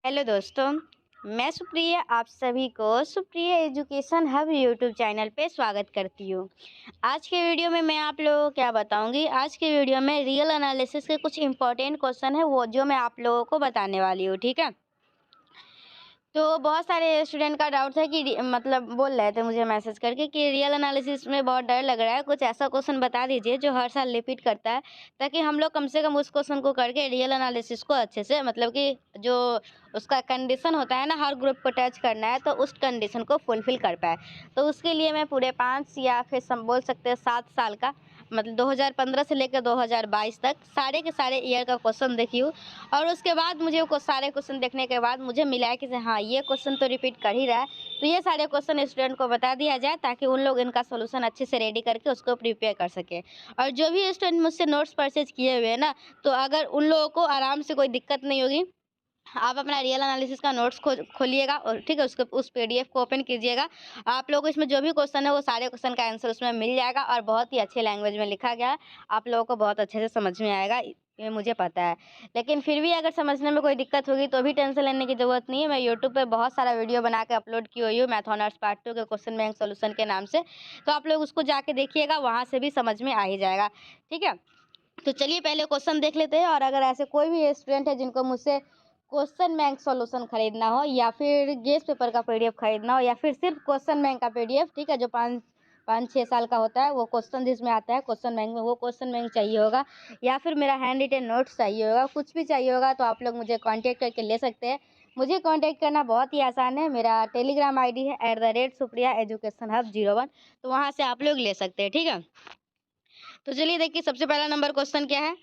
Hello दोस्तों, मैं सुप्रिया आप सभी को Supriya education hub YouTube channel पे स्वागत करती हूँ। आज के वीडियो में मैं आप लोगों को क्या बताऊँगी, आज के वीडियो में रियल एनालिसिस के कुछ इम्पोर्टेंट क्वेश्चन है वो जो मैं आप लोगों को बताने वाली हूँ, ठीक है। तो बहुत सारे स्टूडेंट का डाउट है कि मतलब बोल रहे थे मुझे मैसेज करके कि रियल एनालिसिस में बहुत डर लग रहा है, कुछ ऐसा क्वेश्चन बता दीजिए जो हर साल रिपीट करता है, ताकि हम लोग कम से कम उस क्वेश्चन को करके रियल एनालिसिस को अच्छे से मतलब कि जो उसका कंडीशन होता है ना, हर ग्रुप को टच करना है तो उस कंडीशन को फुलफिल कर पाए। तो उसके लिए मैं पूरे 5 या फिर बोल सकते हैं 7 साल का मतलब 2015 से लेकर 2022 तक सारे के सारे ईयर का क्वेश्चन देखी हूँ। और उसके बाद मुझे वो सारे क्वेश्चन देखने के बाद मुझे मिला है कि हाँ, ये क्वेश्चन तो रिपीट कर ही रहा है, तो ये सारे क्वेश्चन स्टूडेंट को बता दिया जाए ताकि उन लोग इनका सोल्यूशन अच्छे से रेडी करके उसको प्रिपेयर कर सके। और जो भी स्टूडेंट मुझसे नोट्स परचेज किए हुए हैं ना, तो अगर उन लोगों को आराम से कोई दिक्कत नहीं होगी, आप अपना रियल एनालिसिस का नोट्स खोलिएगा और ठीक है, उसको उस पीडीएफ को ओपन कीजिएगा। आप लोगों को इसमें जो भी क्वेश्चन है वो सारे क्वेश्चन का आंसर उसमें मिल जाएगा और बहुत ही अच्छे लैंग्वेज में लिखा गया है। आप लोगों को बहुत अच्छे से समझ में आएगा, ये मुझे पता है। लेकिन फिर भी अगर समझने में कोई दिक्कत होगी तो भी टेंशन लेने की ज़रूरत नहीं है। मैं यूट्यूब पे बहुत सारा वीडियो बना के अपलोड की हुई हूँ मैथ ऑनर्स पार्ट 2 के क्वेश्चन बैंक सोल्यूशन के नाम से। तो आप लोग उसको जाके देखिएगा, वहाँ से भी समझ में आ ही जाएगा, ठीक है। तो चलिए पहले क्वेश्चन देख लेते हैं। और अगर ऐसे कोई भी स्टूडेंट है जिनको मुझसे क्वेश्चन बैंक सॉल्यूशन खरीदना हो या फिर गेस्ट पेपर का पीडीएफ खरीदना हो या फिर सिर्फ क्वेश्चन बैंक का पीडीएफ, ठीक है, जो 5-6 साल का होता है, वो क्वेश्चन जिसमें आता है क्वेश्चन बैंक में, वो क्वेश्चन बैंक चाहिए होगा या फिर मेरा हैंड रिटेन नोट्स चाहिए होगा, कुछ भी चाहिए होगा, तो आप लोग मुझे कांटेक्ट करके ले सकते हैं। मुझे कांटेक्ट करना बहुत ही आसान है। मेरा टेलीग्राम आईडी है @supriya_education_hub01, तो वहाँ से आप लोग ले सकते हैं, ठीक है। तो चलिए देखिए, सबसे पहला नंबर क्वेश्चन क्या है।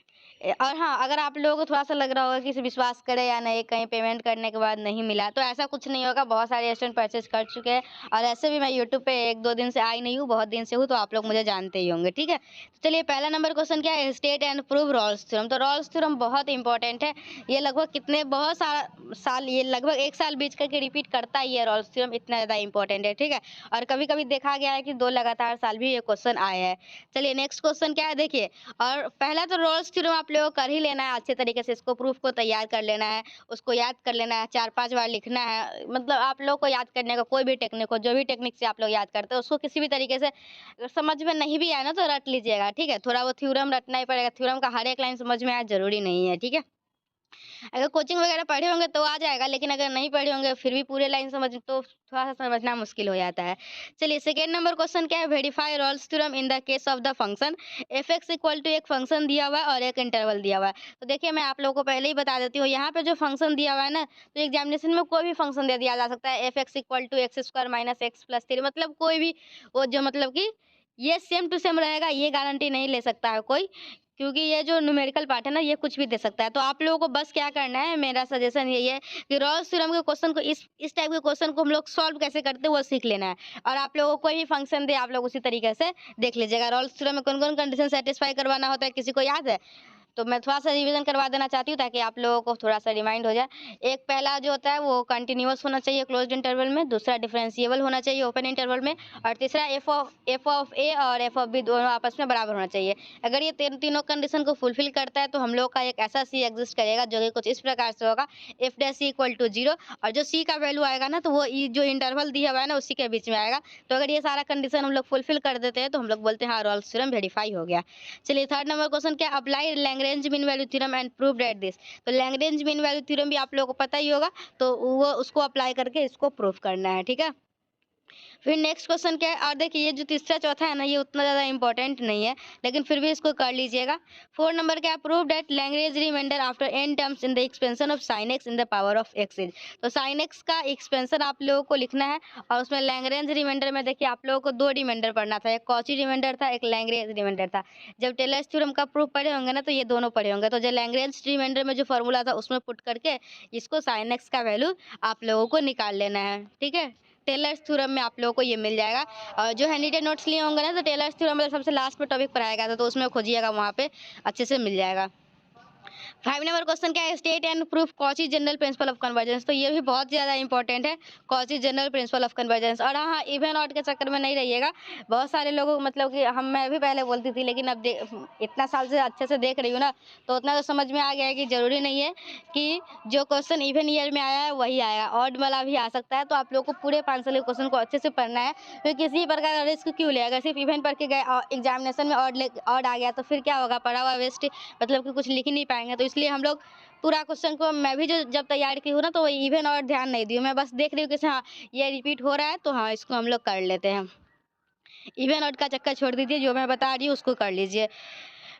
और हाँ, अगर आप लोगों को थोड़ा सा लग रहा होगा कि इसे विश्वास करें या नहीं, कहीं पेमेंट करने के बाद नहीं मिला, तो ऐसा कुछ नहीं होगा। बहुत सारे स्टूडेंट परचेज कर चुके हैं और ऐसे भी मैं यूट्यूब पे 1-2 दिन से आई नहीं हूँ, बहुत दिन से हूँ, तो आप लोग मुझे जानते ही होंगे, ठीक है। तो चलिए पहला नंबर क्वेश्चन क्या है, state and prove Rolle's theorem. तो रॉल्स थ्योरम बहुत इंपॉर्टेंट है। ये लगभग कितने बहुत सारा साल, ये लगभग 1 साल बीच करके रिपीट करता ही है रॉल्स थ्योरम, इतना ज़्यादा इंपॉर्टेंट है, ठीक है। और कभी कभी देखा गया है कि 2 लगातार साल भी ये क्वेश्चन आए हैं। चलिए नेक्स्ट क्वेश्चन क्या है देखिए। और पहला तो रॉल्स थ्योरम आप लोगों को कर ही लेना है अच्छे तरीके से, इसको प्रूफ को तैयार कर लेना है, उसको याद कर लेना है, 4-5 बार लिखना है। मतलब आप लोग को याद करने का कोई भी टेक्निक हो, जो भी टेक्निक से आप लोग याद करते हो, उसको किसी भी तरीके से अगर समझ में नहीं भी आया ना तो रट लीजिएगा, ठीक है। थोड़ा वो थ्योरम रटना ही पड़ेगा, थ्योरम का हर एक लाइन समझ में आया जरूरी नहीं है, ठीक है। अगर कोचिंग वगैरह पढ़े होंगे तो आ जाएगा, लेकिन अगर नहीं पढ़े होंगे फिर भी पूरे लाइन समझ तो थोड़ा सा समझना मुश्किल हो जाता है। चलिए सेकेंड नंबर क्वेश्चन क्या है, verify Rolle's theorem in the case of the function f x equal to एक फंक्शन दिया हुआ है और एक इंटरवल दिया हुआ है। तो देखिए मैं आप लोगों को पहले ही बता देती हूँ, यहाँ पे जो फंक्शन दिया हुआ है ना, तो एग्जामिनेशन में कोई भी फंक्शन दे दिया जा सकता है, f x equal to x square minus x plus 3, मतलब कोई भी वो जो मतलब कि ये सेम टू सेम रहेगा, ये गारंटी नहीं ले सकता है कोई, क्योंकि ये जो न्यूमेरिकल पार्ट है ना, ये कुछ भी दे सकता है। तो आप लोगों को बस क्या करना है, मेरा सजेशन यही है कि रॉल्स थ्योरम के क्वेश्चन को इस टाइप के क्वेश्चन को हम लोग सॉल्व कैसे करते हैं वो सीख लेना है। और आप लोगों को कोई भी फंक्शन दे, आप लोग उसी तरीके से देख लीजिएगा। रॉल्स थ्योरम में कौन-कौन कंडीशन सैटिस्फाई करवाना होता है, किसी को याद है? तो मैं थोड़ा-सा रिवीजन करवा देना चाहती हूँ ताकि आप लोगों को थोड़ा-सा रिमाइंड हो जाए। एक पहला जो होता है वो कंटीन्यूअस होना चाहिए क्लोज्ड इंटरवल में, दूसरा डिफरेंशिएबल होना चाहिए ओपन इंटरवल में, और तीसरा एफ ऑफ ए और एफ ऑफ बी दोनों आपस में बराबर होना चाहिए। अगर ये तीनों कंडीशन को फुलफिल करता है तो हम लोग का एक ऐसा सी एग्जिस्ट करेगा जो कि कुछ इस प्रकार से होगा, f dash c equal to 0, और जो सी का वैल्यू आएगा ना, तो वो जो इंटरवल दिया हुआ है ना उसी के बीच में आएगा। तो अगर ये सारा कंडीशन हम लोग फुलफिल कर देते हैं तो हम लोग बोलते हैं हाँ, रॉल्स थ्योरम वेरीफाई हो गया। चलिए थर्ड नंबर क्वेश्चन क्या, apply Lagrange mean value theorem and prove that this. तो लैग्रेंज मीन वैल्यू थ्योरम भी आप लोगों को पता ही होगा, तो वो उसको अप्लाई करके इसको प्रूव करना है, ठीक है। फिर नेक्स्ट क्वेश्चन क्या है, और देखिए ये जो तीसरा चौथा है ना, ये उतना ज़्यादा इंपॉर्टेंट नहीं है, लेकिन फिर भी इसको कर लीजिएगा। 4 नंबर क्या है, prove that Lagrange remainder after n terms in the expansion of sine x in the power of x is. तो साइन एक्स का एक्सपेंशन आप लोगों को लिखना है, और उसमें लैग्रेंज रिमाइंडर में देखिए आप लोगों को 2 रिमाइंडर पढ़ना था, एक कॉची रिमाइंडर था, एक लैग्रेंज रिमाइंडर था। जब टेलर्स थ्योरम का प्रूफ पढ़े होंगे ना, तो ये दोनों पढ़े होंगे। तो जो लैग्रेंज रिमाइंडर में जो फॉर्मूला था उसमें पुट करके इसको साइन एक्स का वैल्यू आप लोगों को निकाल लेना है, ठीक है। टेलर्स थ्योरम में आप लोगों को ये मिल जाएगा। और जो हैंडीटेड नोट्स लिए होंगे ना, तो टेलर्स थ्योरम मतलब सबसे लास्ट में टॉपिक पढ़ाया गया था, तो उसमें खोजिएगा, वहाँ पे अच्छे से मिल जाएगा। 5 नंबर क्वेश्चन क्या है, state and proof Cauchy general principle of convergence. तो ये भी बहुत ज़्यादा इंपॉर्टेंट है, Cauchy general principle of convergence. और हाँ, इवन ऑड के चक्कर में नहीं रहिएगा। बहुत सारे लोगों को मतलब कि मैं भी पहले बोलती थी, लेकिन अब इतना साल से अच्छे से देख रही हूँ ना, तो उतना तो समझ में आ गया है कि ज़रूरी नहीं है कि जो क्वेश्चन इवन ईयर में आया है वही आएगा, ऑड वाला भी आ सकता है। तो आप लोग को पूरे 5 साल के क्वेश्चन को अच्छे से पढ़ना है। तो किसी प्रकार का रिस्क क्यों ले, अगर सिर्फ इवेंट पढ़ के गए और एग्जामिनेशन में ऑड आ गया तो फिर क्या होगा, पढ़ा हुआ वेस्ट, मतलब कि कुछ लिख ही नहीं पाएंगे। तो इसलिए हम लोग पूरा क्वेश्चन को, मैं भी जो जब तैयार की हूँ ना, तो इवन और ध्यान नहीं दी हूँ, मैं बस देख रही हूँ कि हाँ ये रिपीट हो रहा है, तो हाँ इसको हम लोग कर लेते हैं। इवन आउट का चक्कर छोड़ दीजिए, जो मैं बता रही हूँ उसको कर लीजिए।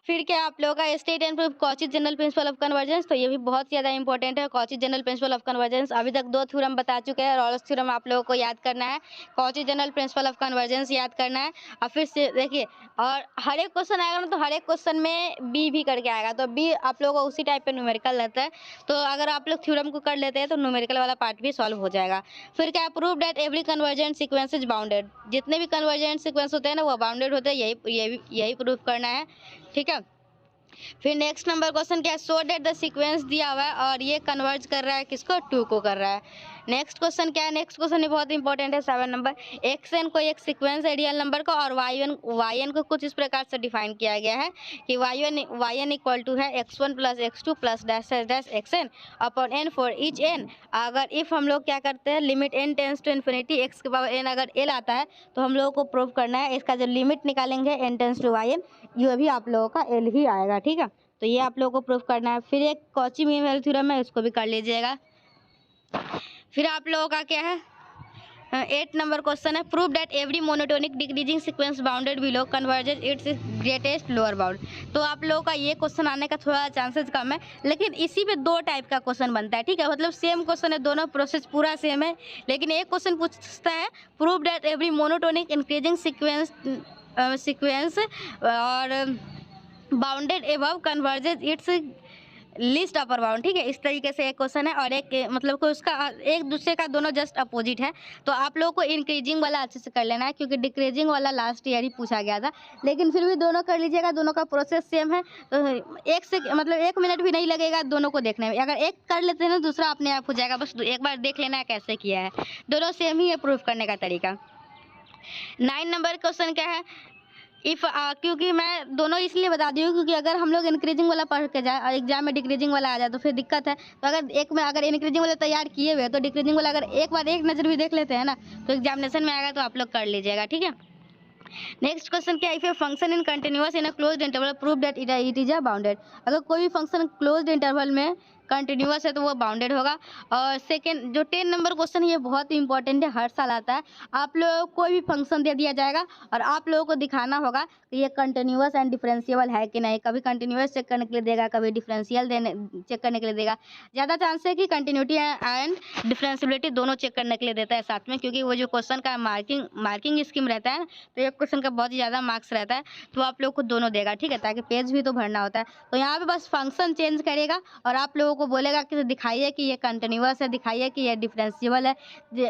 फिर क्या आप लोगों का state and proof Cauchy general principle of convergence. तो ये भी बहुत ज़्यादा इंपॉर्टेंट है, Cauchy general principle of convergence. अभी तक 2 थ्योरम बता चुके हैं, रॉल्स थ्योरम आप लोगों को याद करना है, Cauchy general principle of convergence याद करना है। और फिर से देखिए, और हर एक क्वेश्चन आएगा ना, तो हर एक क्वेश्चन में बी भी करके आएगा, तो बी आप लोगों को उसी टाइप पे न्यूमेरिकल रहता है। तो अगर आप लोग थ्योरम को कर लेते हैं तो न्यूमेरिकल वाला पार्ट भी सॉल्व हो जाएगा। फिर क्या, prove that every convergent sequence is bounded. जितने भी कन्वर्जेंट सीक्वेंस होते हैं ना, वो बाउंडेड होते हैं, यही प्रूफ करना है, ठीक है। फिर नेक्स्ट नंबर क्वेश्चन क्या है, सो डेट द सीक्वेंस दिया हुआ है और ये कन्वर्ज कर रहा है किसको, 2 को कर रहा है। नेक्स्ट क्वेश्चन क्या है, नेक्स्ट क्वेश्चन भी बहुत इंपॉर्टेंट है, 7 नंबर। एक्स एन को एक सीक्वेंस है रियल नंबर का, और वाई एन को कुछ इस प्रकार से डिफाइन किया गया है कि वाई एन इक्वल टू है x1 plus x2 plus dash dash x n upon n for each n. अगर इफ हम लोग क्या करते हैं, limit n tends to infinity x के पावर एन अगर एल आता है, तो हम लोगों को प्रूव करना है, इसका जो लिमिट निकालेंगे n tends to y n, ये भी आप लोगों का एल ही आएगा, ठीक है। तो ये आप लोगों को प्रूफ करना है। फिर एक कॉची मीन थ्योरम है, उसको भी कर लीजिएगा। फिर आप लोगों का क्या है, 8 नंबर क्वेश्चन है, prove that every monotonic decreasing sequence bounded below converges it's greatest lower bound. तो आप लोगों का ये क्वेश्चन आने का थोड़ा चांसेस कम है, लेकिन इसी पे 2 टाइप का क्वेश्चन बनता है, ठीक है। मतलब सेम क्वेश्चन है, दोनों प्रोसेस पूरा सेम है, लेकिन एक क्वेश्चन पूछता है prove that every monotonic increasing sequence और bounded above converges its least upper bound, ठीक है। इस तरीके से एक क्वेश्चन है, और एक मतलब कि उसका एक दूसरे का दोनों जस्ट अपोजिट है। तो आप लोगों को इंक्रीजिंग वाला अच्छे से कर लेना है, क्योंकि डिक्रीजिंग वाला लास्ट ईयर ही पूछा गया था, लेकिन फिर भी दोनों कर लीजिएगा, दोनों का प्रोसेस सेम है। तो एक से मतलब 1 मिनट भी नहीं लगेगा दोनों को देखने में। अगर एक कर लेते हैं ना, दूसरा अपने आप हो जाएगा, बस एक बार देख लेना है कैसे किया है। दोनों सेम ही है प्रूफ करने का तरीका। 9 नंबर क्वेश्चन क्या है, इफ़ क्योंकि मैं दोनों इसलिए बता दी हूँ, क्योंकि अगर हम लोग इंक्रीजिंग वाला पढ़ के जाए और एग्जाम में डिक्रीजिंग वाला आ जाए तो फिर दिक्कत है। तो अगर एक में अगर इंक्रीजिंग वाला तैयार किए हुए, तो डिक्रीजिंग वाला अगर एक बार एक नज़र भी देख लेते हैं ना, तो एग्जामिनेशन में आएगा तो आप लोग कर लीजिएगा, ठीक है। नेक्स्ट क्वेश्चन क्या है, if a function in continuous in a closed interval prove that it is a bounded. अगर कोई भी फंक्शन क्लोज्ड इंटरवल में कंटिन्यूअस है तो वो बाउंडेड होगा। और सेकेंड जो 10 नंबर क्वेश्चन है, ये बहुत ही इंपॉर्टेंट है, हर साल आता है। आप लोगों को कोई भी फंक्शन दे दिया जाएगा और आप लोगों को दिखाना होगा कि ये कंटिन्यूअस एंड डिफरेंशिएबल है कि नहीं। कभी कंटिन्यूअस चेक करने के लिए देगा, कभी डिफरेंशियल चेक करने के लिए देगा। ज़्यादा चांस है कि कंटिन्यूटी एंड डिफरेंशियबिलिटी दोनों चेक करने के लिए देता है साथ में, क्योंकि वो जो क्वेश्चन का मार्किंग स्कीम रहता है, तो एक क्वेश्चन का बहुत ही ज़्यादा मार्क्स रहता है, तो आप लोग को दोनों देगा, ठीक है, ताकि पेज भी तो भरना होता है। तो यहाँ पे बस फंक्शन चेंज करेगा और आप लोगों को बोलेगा कि दिखाइए कि ये कंटिन्यूअस है, दिखाइए कि ये डिफरेंशिएबल है।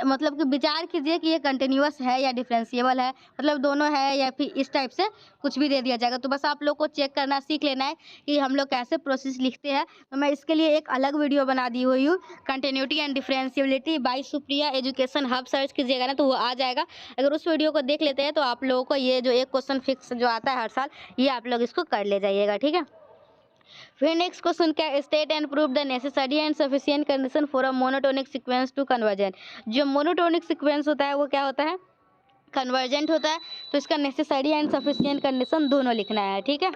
मतलब कि विचार कीजिए कि ये कंटिन्यूअस है या डिफरेंशिएबल है, मतलब दोनों है, या फिर इस टाइप से कुछ भी दे दिया जाएगा। तो बस आप लोग को चेक करना सीख लेना है कि हम लोग कैसे प्रोसेस लिखते हैं। तो मैं इसके लिए एक अलग वीडियो बना दी हुई हूँ, continuity and differentiability by Supriya education hub, search कीजिएगा ना तो वो आ जाएगा। अगर उस वीडियो को देख लेते हैं तो आप लोगों को ये जो एक क्वेश्चन फिक्स जो आता है हर साल, ये आप लोग इसको कर ले जाइएगा, ठीक है। फिर नेक्स्ट क्वेश्चन क्या है, state and prove the necessary and sufficient condition for a monotonic sequence to convergent. जो मोनोटोनिक सीक्वेंस होता है वो क्या होता है, कन्वर्जेंट होता है। तो इसका नेसेसरी एंड सफिशिएंट कंडीशन दोनों लिखना है, ठीक है।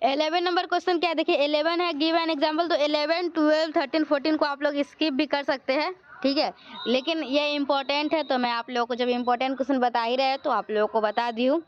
11 नंबर क्वेश्चन क्या है, देखिए 11 है, गिव एन एग्जाम्पल। तो 11, 12, 13, 14 को आप लोग स्किप भी कर सकते हैं, ठीक है, लेकिन ये इंपॉर्टेंट है, तो मैं आप लोगों को जब इंपॉर्टेंट क्वेश्चन बता ही रहे तो आप लोगों को बता दी हूँ।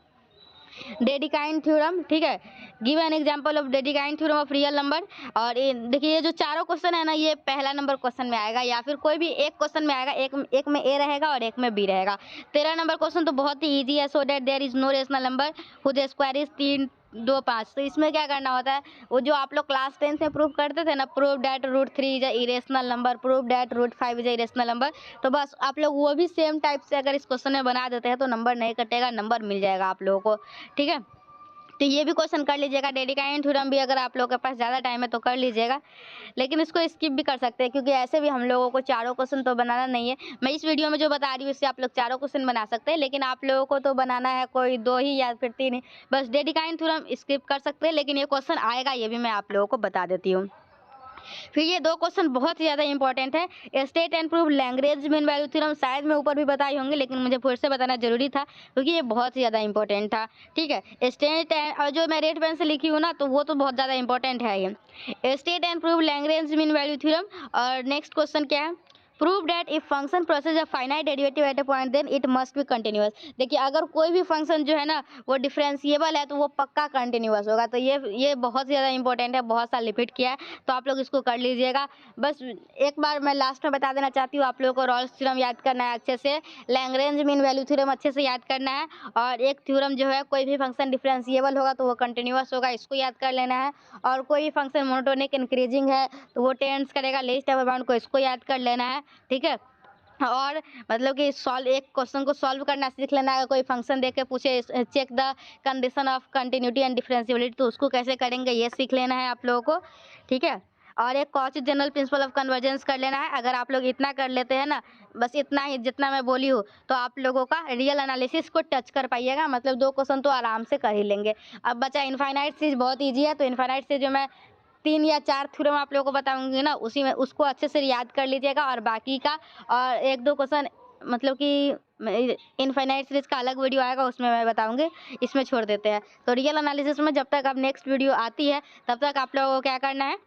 डेडिकाइन थ्योरम, ठीक है, give an example of Dedekind theorem of real number. और देखिए ये जो चारों क्वेश्चन है ना, ये पहला नंबर क्वेश्चन में आएगा, या फिर कोई भी एक क्वेश्चन में आएगा, एक में ए रहेगा और एक में बी रहेगा। 13 नंबर क्वेश्चन तो बहुत ही ईजी है, so that there is no rational number whose square is 3, 2, 5। तो इसमें क्या करना होता है, वो जो आप लोग क्लास 10 में प्रूव करते थे ना, prove that √3 is a irrational number, prove that √5 is a irrational number. तो बस आप लोग वो भी सेम टाइप से अगर इस क्वेश्चन में बना देते हैं तो नंबर नहीं कटेगा, नंबर मिल जाएगा आप लोगों को, ठीक है। तो ये भी क्वेश्चन कर लीजिएगा। डेडिकाइन थ्योरम भी अगर आप लोगों के पास ज़्यादा टाइम है तो कर लीजिएगा, लेकिन इसको स्किप भी कर सकते हैं क्योंकि ऐसे भी हम लोगों को चारों क्वेश्चन तो बनाना नहीं है। मैं इस वीडियो में जो बता रही हूँ इससे आप लोग चारों क्वेश्चन बना सकते हैं, लेकिन आप लोगों को तो बनाना है कोई 2 ही या फिर 3 ही। बस डेडिकाइन थ्योरम स्किप कर सकते हैं, लेकिन ये क्वेश्चन आएगा, ये भी मैं आप लोगों को बता देती हूँ। फिर ये 2 क्वेश्चन बहुत ही ज़्यादा इंपॉर्टेंट है। State and prove Lagrange mean value theorem शायद मैं ऊपर भी बताई होंगी, लेकिन मुझे फिर से बताना ज़रूरी था क्योंकि ये बहुत ही ज़्यादा इंपॉर्टेंट था। ठीक है, स्टेट एंड और जो मैं रेड पेन से लिखी हूँ ना, तो वो तो बहुत ज़्यादा इंपॉर्टेंट है ये। State and prove Lagrange mean value theorem. और नेक्स्ट क्वेश्चन क्या है? Prove that if function process a finite derivative at a point then it must be continuous. देखिए, अगर कोई भी फंक्शन जो है ना वो डिफरेंशिएबल है तो वो पक्का कंटिन्यूअस होगा। तो ये बहुत ज़्यादा इंपॉर्टेंट है, बहुत साल रिपीट किया है, तो आप लोग इसको कर लीजिएगा। बस एक बार मैं लास्ट में बता देना चाहती हूँ, आप लोगों को रॉल्स थ्योरम याद करना है अच्छे से, लैग्रेंज मीन वैल्यू थ्योरम अच्छे से याद करना है, और एक थ्योरम जो है कोई भी फंक्शन डिफरेंशिएबल होगा तो वो कंटिन्यूअस होगा, इसको याद कर लेना है। और कोई भी फंक्शन मोनोटोनिक इंक्रीजिंग है तो वो टेंड्स करेगा लीस्ट ऑफ अमाउंट को, इसको याद कर लेना है। ठीक है, और मतलब कि सॉल्व एक क्वेश्चन को सॉल्व करना सीख लेना है। अगर कोई फंक्शन देख के पूछे check the condition of continuity and differentiability, तो उसको कैसे करेंगे ये सीख लेना है आप लोगों को। ठीक है, और एक Cauchy general principle of convergence कर लेना है। अगर आप लोग इतना कर लेते हैं ना, बस इतना ही जितना मैं बोली हूँ, तो आप लोगों का रियल एनालिसिस को टच कर पाइएगा, मतलब 2 क्वेश्चन तो आराम से कर ही लेंगे। अब बचा इनफाइनाइट सीरीज, बहुत ईजी है, तो इनफाइनाइट सीरीज जो मैं 3 या 4 थ्योरम आप लोगों को बताऊंगी ना, उसी में उसको अच्छे से याद कर लीजिएगा, और बाकी का और 1-2 क्वेश्चन मतलब कि इनफाइनाइट सीरीज का अलग वीडियो आएगा, उसमें मैं बताऊंगी, इसमें छोड़ देते हैं। तो रियल एनालिसिस में जब तक अब नेक्स्ट वीडियो आती है तब तक आप लोगों को क्या करना है,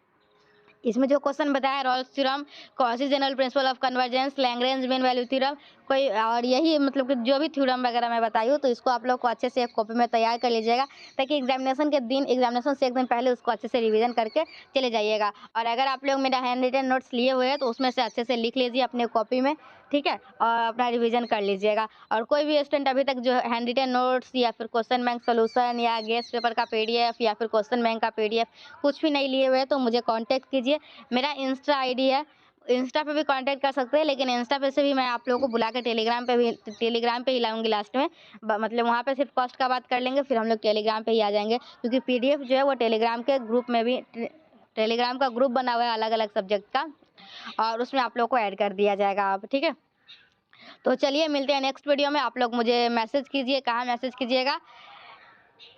इसमें जो क्वेश्चन बताया Rolle's theorem, Cauchy general principle of convergence, Lagrange mean value theorem, कोई और यही मतलब कि जो भी थ्योरम वगैरह मैं बताई हूँ, तो इसको आप लोग को अच्छे से एक कॉपी में तैयार कर लीजिएगा, ताकि एग्जामिनेशन के दिन, एग्जामिनेशन से एक दिन पहले उसको अच्छे से रिवीजन करके चले जाइएगा। और अगर आप लोग मेरा हैंड रिटन नोट्स लिए हुए हैं तो उसमें से अच्छे से लिख लीजिए अपने कॉपी में। ठीक है, और अपना रिवीजन कर लीजिएगा। और कोई भी स्टूडेंट अभी तक जो हैंड रिटन नोट्स या फिर क्वेश्चन बैंक सोल्यूशन या गेस्ट पेपर का PDF या फिर क्वेश्चन बैंक का PDF कुछ भी नहीं लिए हुए हैं, तो मुझे कॉन्टैक्ट कीजिए। मेरा इंस्टा ID है, इंस्टा पे भी कांटेक्ट कर सकते हैं, लेकिन इंस्टा पे से भी मैं आप लोगों को बुला के टेलीग्राम पे ही लाऊंगी लास्ट में। मतलब वहाँ पे सिर्फ कॉस्ट का बात कर लेंगे, फिर हम लोग टेलीग्राम पे ही आ जाएंगे, क्योंकि PDF जो है वो टेलीग्राम के ग्रुप में भी, टेलीग्राम का ग्रुप बना हुआ है अलग अलग सब्जेक्ट का, और उसमें आप लोग को ऐड कर दिया जाएगा। आप ठीक है, तो चलिए मिलते हैं नेक्स्ट वीडियो में। आप लोग मुझे मैसेज कीजिए, कहाँ मैसेज कीजिएगा,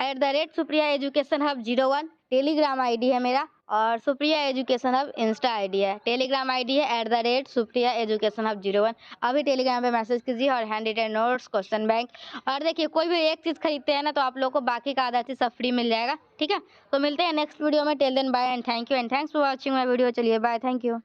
@Supriya education hub 01 Telegram ID है मेरा, और Supriya education hub Insta ID है। टेलीग्राम ID है @सुप्रिया एजुकेशन हब 01। अभी टेलीग्राम पे मैसेज कीजिए, और hand written notes, question bank, और देखिए कोई भी एक चीज़ खरीदते हैं ना तो आप लोग को बाकी का आधा चीज़ सब फ्री मिल जाएगा। ठीक है, तो मिलते हैं नेक्स्ट वीडियो में। Till then bye and thank you, and thanks for watching my video. चलिए बाय, थैंक यू।